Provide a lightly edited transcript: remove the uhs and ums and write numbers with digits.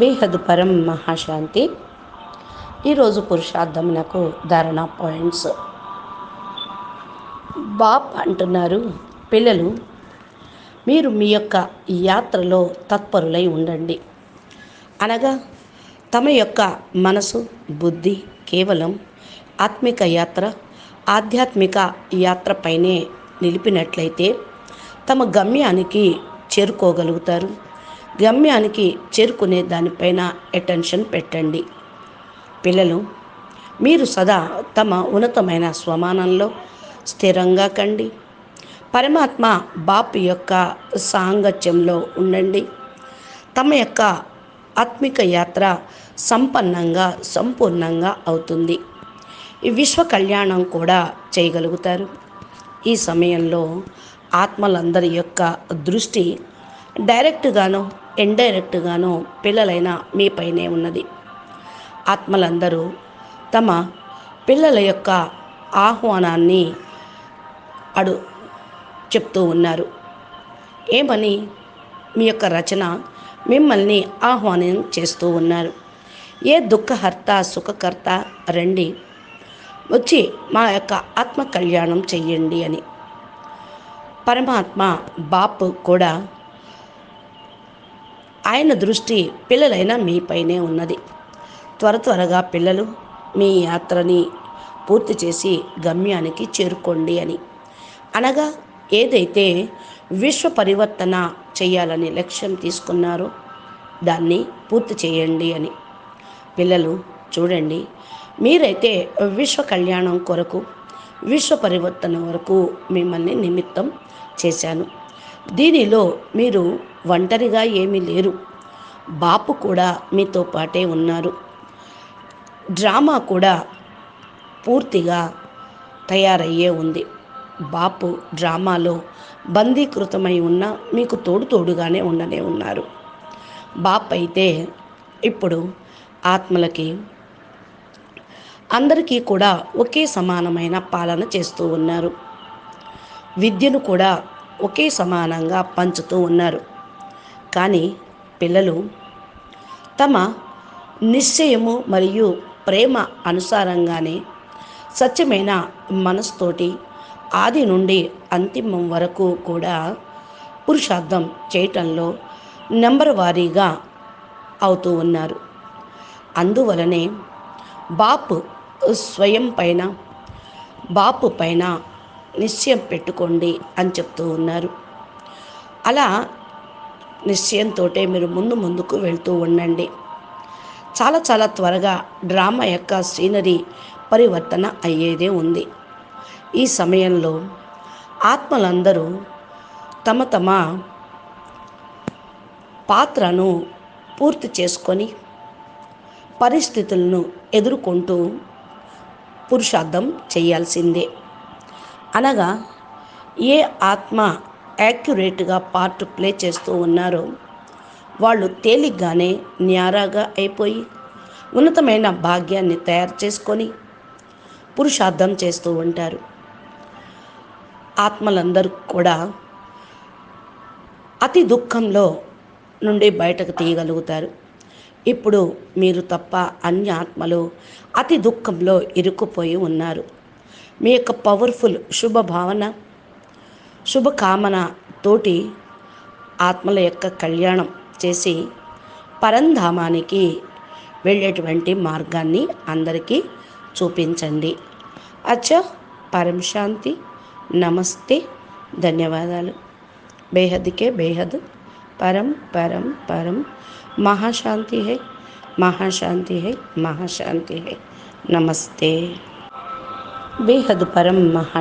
బేహద్ పరం మహాశాంతి. ఈరోజు పురుషార్థమునకు ధారణ పాయింట్స్. బాప్ అంటున్నారు, పిల్లలు మీరు మీ యొక్క యాత్రలో తత్పరులై ఉండండి. అనగా తమ యొక్క మనసు బుద్ధి కేవలం ఆత్మిక యాత్ర ఆధ్యాత్మిక యాత్రపైనే నిలిపినట్లయితే తమ గమ్యానికి చేరుకోగలుగుతారు. గమ్యానికి చేరుకునే దానిపైన అటెన్షన్ పెట్టండి. పిల్లలు మీరు సదా తమ ఉన్నతమైన స్వమానంలో స్థిరంగా కండి. పరమాత్మ బాపు యొక్క సాంగత్యంలో ఉండండి. తమ యొక్క ఆత్మిక యాత్ర సంపూర్ణంగా అవుతుంది. ఈ విశ్వ కళ్యాణం కూడా చేయగలుగుతారు. ఈ సమయంలో ఆత్మలందరి యొక్క దృష్టి డైరెక్ట్గానో ఇండైరెక్ట్గానో పిల్లలైన మీపైనే ఉన్నది. ఆత్మలందరూ తమ పిల్లల యొక్క ఆహ్వానాన్ని చెప్తూ ఉన్నారు. ఏమని? మీ యొక్క రచన మిమ్మల్ని ఆహ్వానం చేస్తూ ఉన్నారు. ఏ దుఃఖహర్త సుఖకర్త రండి, వచ్చి మా యొక్క ఆత్మ కళ్యాణం చెయ్యండి అని. పరమాత్మ బాపు కూడా ఆయన దృష్టి పిల్లలైన మీపైనే ఉన్నది. త్వరగా పిల్లలు మీ యాత్రని పూర్తి చేసి గమ్యానికి చేరుకోండి అని. అనగా ఏదైతే విశ్వ పరివర్తన చేయాలని లక్ష్యం తీసుకున్నారో దాన్ని పూర్తి చేయండి అని. పిల్లలు చూడండి, మీరైతే విశ్వ కళ్యాణం కొరకు విశ్వ పరివర్తన వరకు మిమ్మల్ని నిమిత్తం చేశాను. దీనిలో మీరు ఒంటరిగా ఏమీ లేరు. బాపు కూడా మీతో పాటే ఉన్నారు. డ్రామా కూడా పూర్తిగా తయారయ్యే ఉంది. బాపు డ్రామాలో బందీకృతమై ఉన్న మీకు తోడుగానే ఉండనే ఉన్నారు. బాప్ అయితే ఇప్పుడు ఆత్మలకి అందరికీ కూడా ఒకే సమానమైన పాలన చేస్తూ ఉన్నారు. విద్యను కూడా ఒకే సమానంగా పంచుతూ ఉన్నారు. కానీ పిల్లలు తమ నిశ్చయము మరియు ప్రేమ అనుసారంగానే సత్యమైన మనసుతోటి ఆది నుండి అంతిమం వరకు కూడా పురుషార్థం చేయటంలో నెంబర్ వారీగా అవుతూ ఉన్నారు. అందువలనే బాపు స్వయం పైన బాపు పైన నిశ్చయం పెట్టుకోండి అని చెప్తూ ఉన్నారు. అలా నిశ్చయంతో మీరు ముందుకు వెళ్తూ ఉండండి. చాలా త్వరగా డ్రామా యొక్క సీనరీ పరివర్తన అయ్యేదే ఉంది. ఈ సమయంలో ఆత్మలందరూ తమ పాత్రను పూర్తి చేసుకొని పరిస్థితులను ఎదుర్కొంటూ పురుషార్థం చేయాల్సిందే. అనగా ఏ ఆత్మ యాక్యురేట్గా పార్ట్ ప్లే చేస్తూ ఉన్నారో వాళ్ళు తేలిగ్గానే న్యారాగా అయిపోయి ఉన్నతమైన భాగ్యాన్ని తయారు చేసుకొని పురుషార్థం చేస్తూ ఉంటారు. ఆత్మలందరూ కూడా అతి దుఃఖంలో నుండి బయటకు తీయగలుగుతారు. ఇప్పుడు మీరు తప్ప అన్య ఆత్మలు అతి దుఃఖంలో ఇరుక్కుపోయి ఉన్నారు. మీ యొక్క పవర్ఫుల్ శుభభావన శుభకామన తోటి ఆత్మల యొక్క కళ్యాణం చేసి పరంధామానికి వెళ్ళేటువంటి మార్గాన్ని అందరికీ చూపించండి. అచ్చా, పరం శాంతి. నమస్తే, ధన్యవాదాలు. బేహద్కే బేహద్ పరం పరం పరం महाशांति है, महाशांति है, महाशांति है. नमस्ते. बेहद परम महा